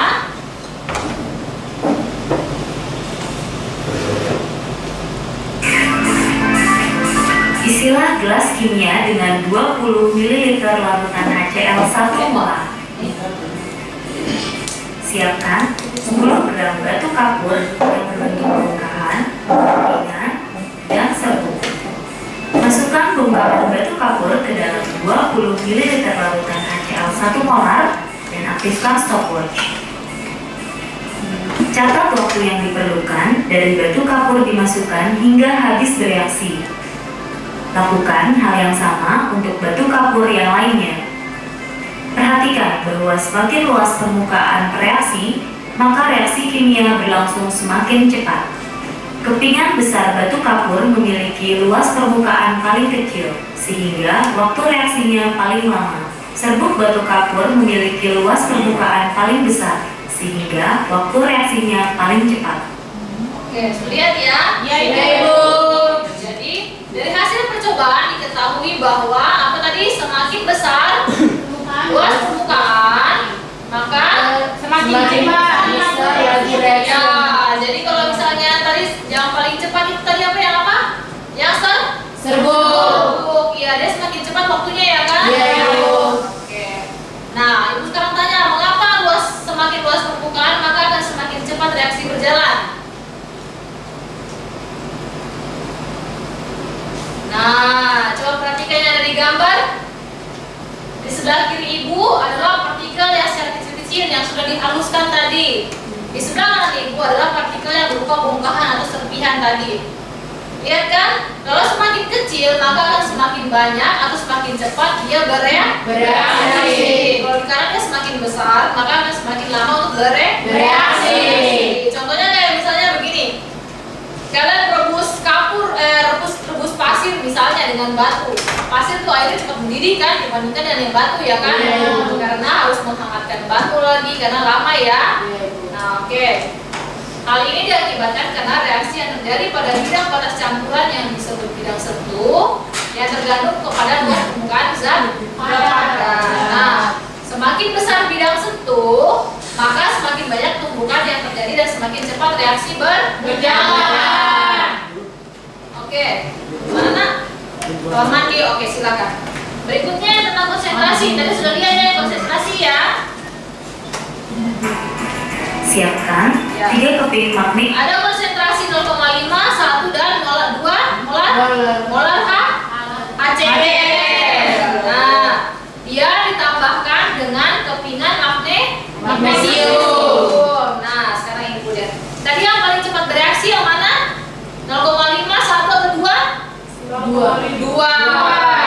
Isilah gelas kimia dengan 20 ml larutan HCl 1 mol. Siapkan 10 gram batu kapur yang berbentuk bongkahan, ringan, dan serbuk. Masukkan bongkahan batu kapur ke dalam 20 ml larutan HCl 1 molar dan aktifkan stopwatch. Catat waktu yang diperlukan dari batu kapur dimasukkan hingga habis bereaksi. Lakukan hal yang sama untuk batu kapur yang lainnya. Perhatikan bahwa semakin luas permukaan reaksi, maka reaksi kimia berlangsung semakin cepat. Kepingan besar batu kapur memiliki luas permukaan paling kecil, sehingga waktu reaksinya paling lama. Serbuk batu kapur memiliki luas permukaan paling besar, sehingga waktu reaksinya paling cepat. Oke, lihat ya. Ya, Ibu. Jadi, dari hasil percobaan diketahui bahwa apa tadi, semakin besar luas permukaan, maka semakin besar lagi reaksi. Ya, jadi kalau misalnya tadi yang paling cepat itu tadi apa yang apa? Yang serbuk. Iya, dia semakin cepat waktunya ya kan? Iya, Ibu. Oke. Nah, Ibu sekarang tanya, mengapa semakin luas permukaan maka akan semakin cepat reaksi berjalan? Nah, coba perhatikan yang ada di gambar. Di sebelah kiri Ibu adalah partikel yang secara kecil-kecil yang sudah dihaluskan tadi. Di sebelah kanan Ibu adalah partikel yang berupa bongkahan atau serpihan tadi. Lihat kan? Kalau semakin kecil maka akan semakin banyak atau semakin cepat dia bereaksi. Kalau di kanannya semakin besar maka akan semakin lama untuk bereaksi. Contohnya kayak misalnya begini. Kalian rebus pasir misalnya dengan batu. Pasir tuh airnya cepat mendidih kan dibandingkan dengan yang batu ya kan? Karena harus menghangatkan batu lagi karena lama ya. Nah, oke. Hal ini diakibatkan karena reaksi yang terjadi pada bidang panas campuran yang disebut bidang sentuh yang tergantung kepada luas permukaan zat padan. Nah, semakin besar bidang sentuh, maka semakin banyak tumbukan yang terjadi dan semakin cepat reaksi berjalan. Oke, mana? Kamar mandi. Oke, silakan. Berikutnya tentang konsentrasi. Tadi sudah lihat ya konsentrasi ya. Siapkan 3 keping magnet. Ada konsentrasi 0,5, 1 dan 2 molar HCl. Nah, dia ditambahkan dengan kepingan magnesium. Nah, sekarang ini Bu lihat. Tadi yang paling cepat bereaksi yang mana? 0,5, 1 atau 2? 2.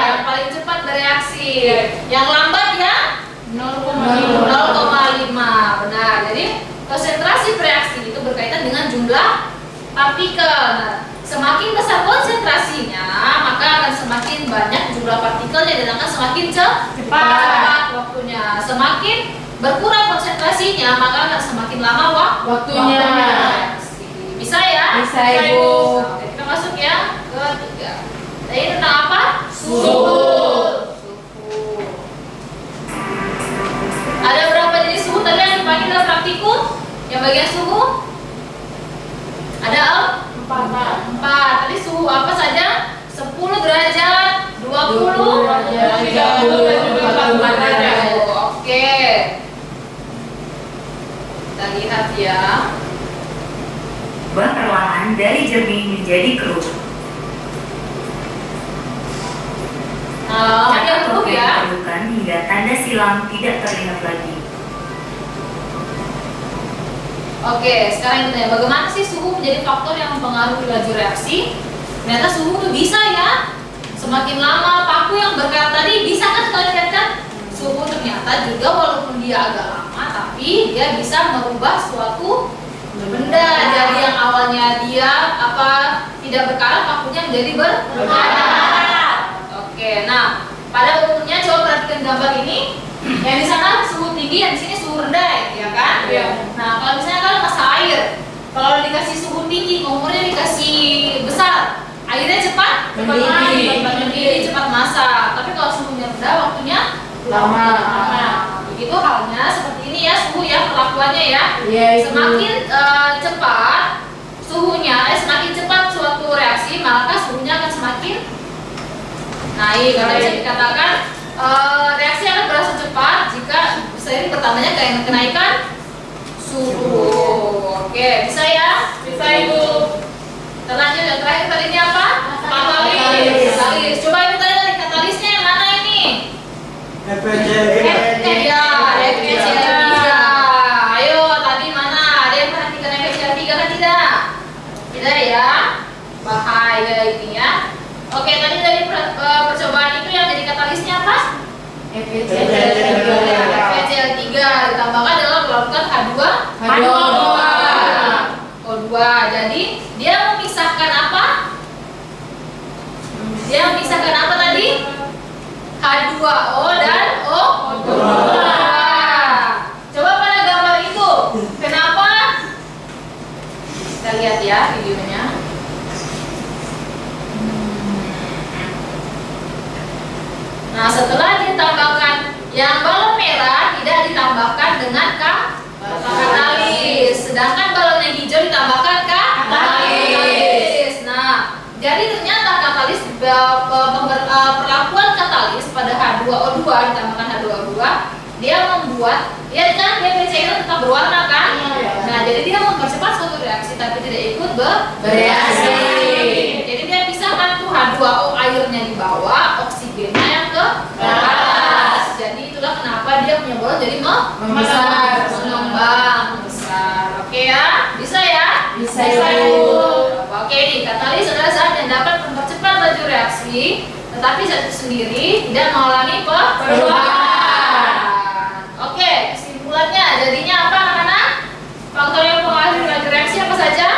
Yang paling cepat bereaksi. Yang lambat ya? 0,5. Benar. Jadi konsentrasi bereaksi itu berkaitan dengan jumlah partikel. Nah, semakin besar konsentrasinya, maka akan semakin banyak jumlah partikelnya dan akan semakin cepat waktunya. Semakin berkurang konsentrasinya, maka akan semakin lama waktunya. Bisa ya? Bisa, Ibu. Oke, kita masuk ya ke 3. Tadi tentang apa? Suhu. Ada berapa jenis suhu tadi yang dipakai dalam praktikum? Yang bagian suhu? Ada 4. Tadi suhu apa saja? 10 derajat, 20, 30, dan juga 44 derajat. Oke. Kita lihat ya. Buah perlahan dari jernih menjadi keruh. Catat waktu yang diperlukan hingga tanda silang tidak terlihat lagi. Oke, sekarang kita tanya, bagaimana sih suhu menjadi faktor yang mempengaruhi laju reaksi? Ternyata suhu itu bisa ya. Semakin lama paku yang berkarat tadi, bisa kan kalian lihat kan? Suhu ternyata juga walaupun dia agak lama, tapi dia bisa merubah suatu benda. Jadi yang awalnya dia tidak berkarat, pakunya menjadi berkarat. Oke, nah pada umumnya coba perhatikan gambar ini. Yang di sana suhu tinggi, yang di sini suhu rendah, ya kan? Nah, kalau misalnya kalian masak air, kalau dikasih suhu tinggi, kompornya dikasih besar, airnya cepat mendidih, cepat masak. Tapi kalau suhunya rendah, waktunya lama. Begitu halnya seperti ini ya suhu ya perlakuannya ya. Semakin cepat suhunya, semakin cepat suatu reaksi, maka suhunya akan semakin naik. Karena bisa dikatakan reaksi akan berlangsung cepat jika seiring bertambahnya kenaikan suhu. Oke, bisa ya? Bisa Ibu. Terlanjut yang terakhir tadi ini apa? Katalis. Coba Ibu tanya tadi katalisnya yang mana ini? FPCL. Ayo tadi mana? Ada yang perhatikan FPCL 3 ditambahkan dengan melakukan H2O2. Jadi dia memisahkan apa? Dia memisahkan apa tadi? H2O dan O2. Coba pada gambar itu, kenapa? Kita lihat ya videonya. Nah, setelah ditambahkan yang balon merah tidak ditambahkan dengan katalis, sedangkan balon yang hijau ditambahkan katalis. Nah, jadi ternyata katalis perlakuan katalis pada H2O2 ditambahkan H2O2 dia membuat kan cairan tetap berwarna kan? Nah, jadi dia mempercepat suatu reaksi tapi tidak ikut bereaksi. Jadi dia pisahkan tuh H2O airnya di bawah, oksigennya yang ke atas. Jadi itulah kenapa dia punya balon jadi membesar, mengembang besar. Oke ya? Bisa ya? Bisa, Ibu. Oke nih, katalis adalah zat yang dapat mempercepat laju reaksi, tetapi zat itu sendiri tidak mengalami perubahan. Oke, kesimpulannya jadinya apa anak-anak? Faktor yang mempengaruhi laju reaksi apa saja?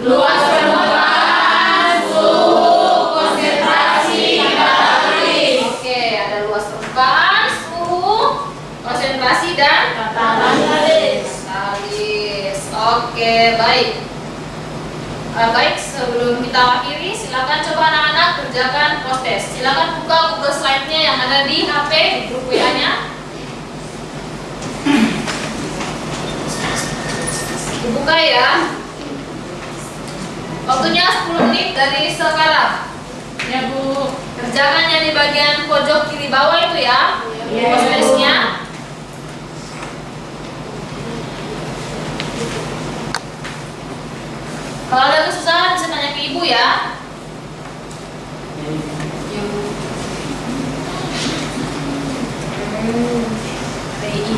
Luas permukaan, suhu, konsentrasi, katalis. Oke, ada luas permukaan, suhu, konsentrasi dan katalis. Oke, baik. Baik, sebelum kita akhiri, silakan coba anak-anak kerjakan post test. Silakan buka Google Slide-nya yang ada di HP di grup WA-nya. Dibuka ya. Waktunya 10 menit dari sekarang. Ya Bu. Kerjakan yang di bagian pojok kiri bawah itu ya. Post test-nya. Kalau ada kesusahan bisa tanya ke ibu ya. Ini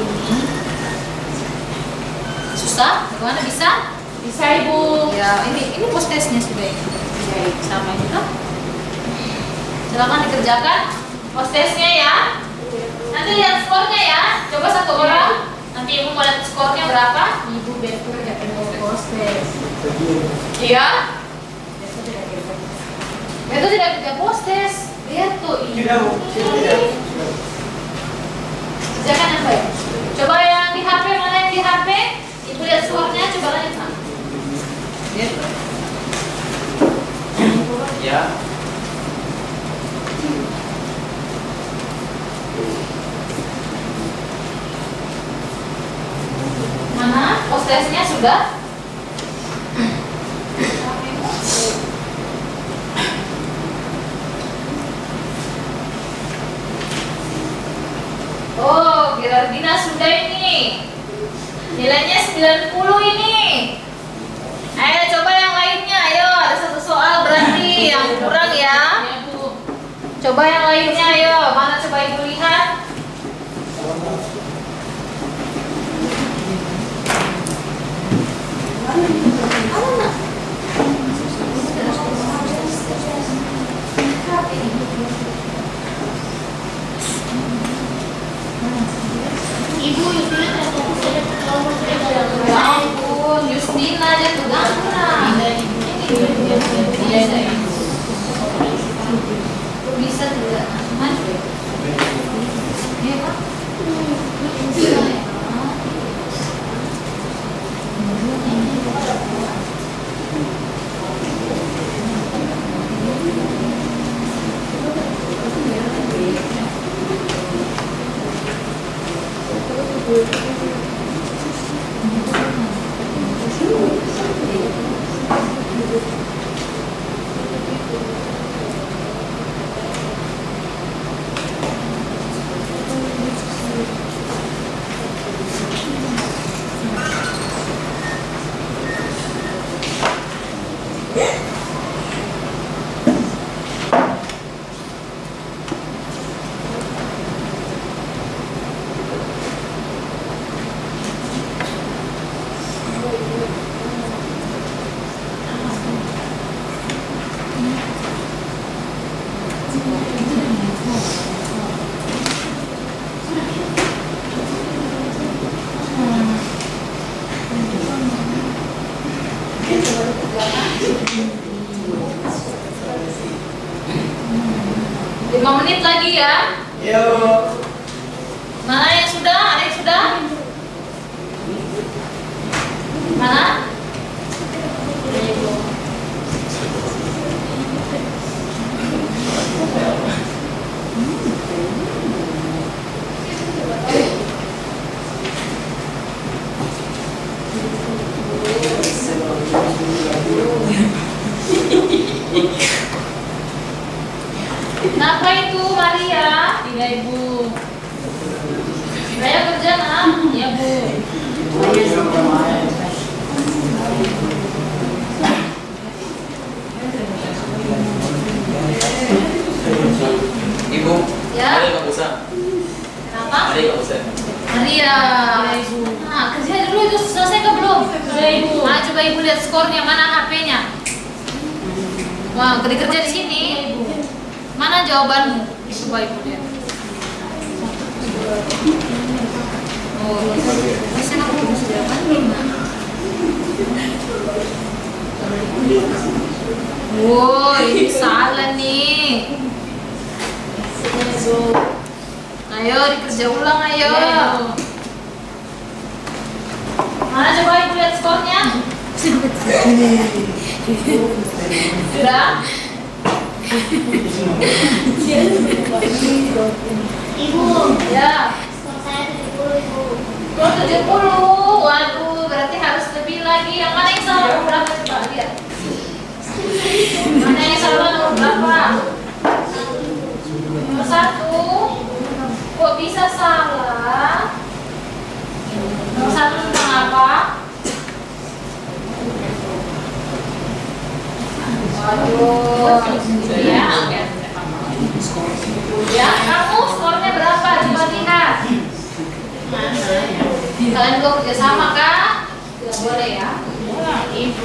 susah? Bagaimana bisa? Bisa ibu. Ya ini post testnya sudah ini. Baik, sama juga. Silakan dikerjakan post testnya ya. Nanti lihat skornya ya. Coba satu orang. Nanti ibu mau lihat skornya berapa? Ibu besok kerjakan post test. Iya. Itu tidak kerja post test. Lihat tuh ini. Kerjakan yang baik. Coba yang di HP, mana yang di HP? Ibu lihat skornya, coba lanjut Pak. Lihat. Ya. Mana post testnya sudah? Oh, Gerardina sudah ini. Nilainya 90 ini. Ayo coba yang lainnya. Ayo, ada satu soal berarti yang kurang ya. Coba yang lainnya ayo. Mana coba Ibu lihat? Ibu Yustina terfokus pada kelompok Ya ampun, Yustina aja tuh gampang. Bisa tidak? Iya Pak? Bisa ya? lagi ya. Yuk. Mana yang sudah? Ada yang sudah? Mana? Kenapa itu Maria? Iya Ibu. Raya kerja nak? Iya Bu. Ibu, Ya. ada nggak usah? Kenapa? Ada nggak usah? Maria. Nah, kerja dulu itu selesai ke belum? Sudah Ibu. Nah, coba Ibu lihat skornya, mana HP-nya? Wah, kerja di sini. Mana jawabanmu? Coba Ibu lihat. Oh, bisa aku tulis jawabannya. Woi, salah nih. Ayo dikerja ulang ayo. Mana coba Ibu lihat skornya? Sudah? Ibu, Ya. skor saya 70 Ibu. Skor 70. Waduh, berarti harus lebih lagi. Yang mana yang salah nomor berapa coba lihat? Mana yang salah nomor berapa? Nomor 1. Kok bisa salah? Nomor 1 tentang apa? Waduh, ya. Ya, kamu skornya berapa? Coba lihat. Kalian dua kerja sama kah? Tidak boleh ya.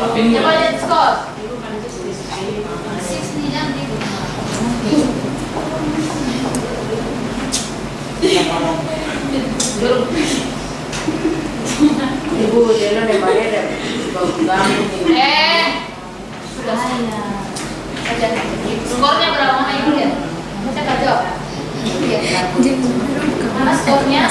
Coba lihat skor. 6 nih nanti. Ibu dia udah bayar deh. Sudah saya. Skornya berapa mana Ibu lihat? Saya nggak jawab. Lihat. Mana skornya?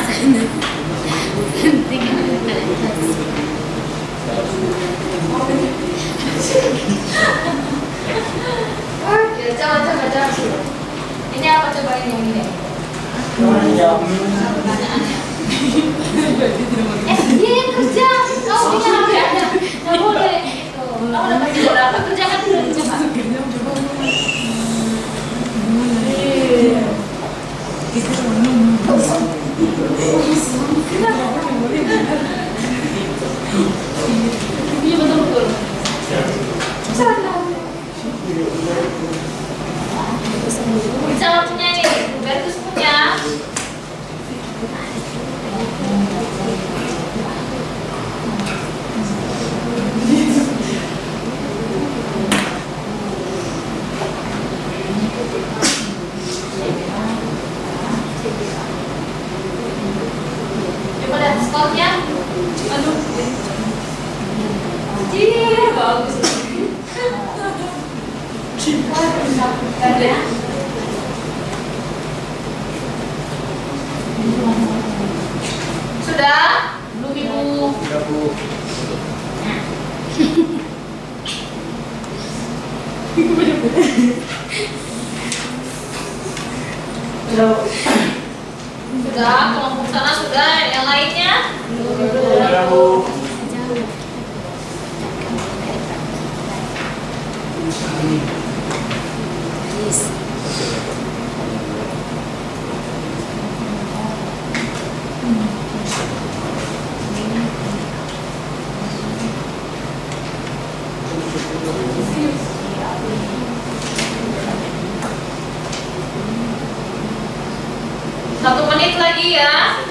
Ya, coba. Ini apa coba ini? Pertanyaannya. Dia yang kerja. Kau punya HP aja. Nggak boleh. Kamu dapat berapa? Kerjakan dulu coba. Iya betul. Bisa punya ini, Bertus punya. Coba lihat skornya. Aduh. Iya, bagus. Sudah? Belum Ibu? Sudah Bu. Sudah, kelompok sana sudah, yang lainnya? Sudah Bu. Satu menit lagi ya.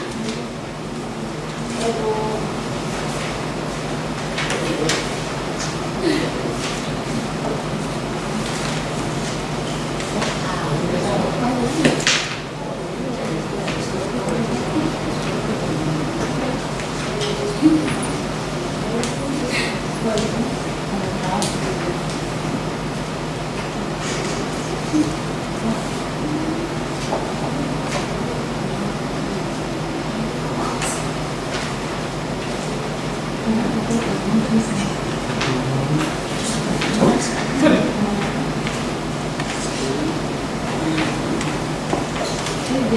Sudah?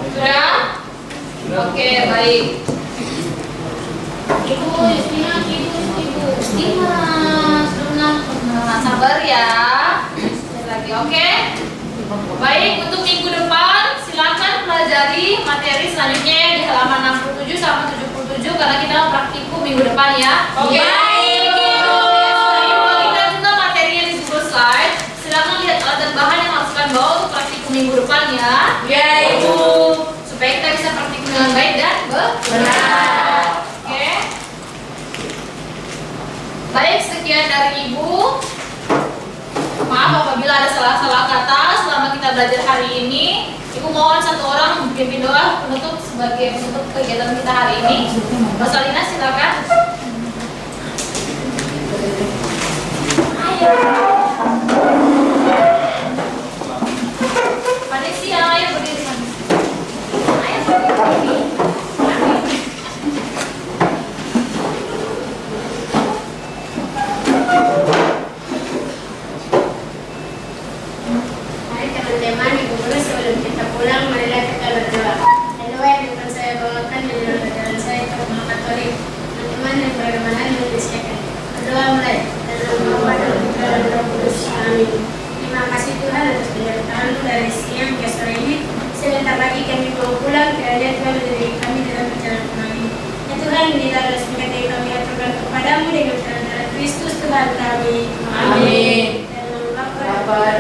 Sudah? Oke, baik. Ibu, ibu. Nah, sabar ya. Sekali lagi, oke? Baik, untuk minggu depan silakan pelajari materi selanjutnya di halaman 67 sampai 77 karena kita praktikum minggu depan ya. Oke. Baik. Kita juga materinya di Google Slide. Silakan lihat alat dan bahan yang harus kalian bawa untuk praktikum minggu depan ya. Ya, Ibu. Supaya kita bisa praktikum dengan baik dan benar. Oke. Baik, sekian dari Ibu. Maaf apabila ada salah-salah kata selama kita belajar hari ini. Ibu mohon satu orang memimpin doa penutup sebagai penutup kegiatan kita hari ini. Mbak Salina silakan. Ayo. Vanessa, ayo berdiri. Ayo berdiri. Mari teman-teman, Ibu Guru sebelum kita pulang, marilah kita berdoa. Doa yang akan saya bawakan di dalam bacaan saya ke Rumah Katolik. Teman-teman yang bagaimana diusahakan. Berdoa mulai. Dalam nama Bapa dan Putra dan Roh Kudus. Amin. Terima kasih Tuhan atas penyertaan-Mu dari siang ke sore ini. Sebentar lagi kami mau pulang, kiranya Tuhan menjadi kami dalam perjalanan kami. Ya Tuhan, inilah resmi yang kami aturkan kepadamu dengan cara Kristus Tuhan kami. Amin. Dalam nama Bapa Bapa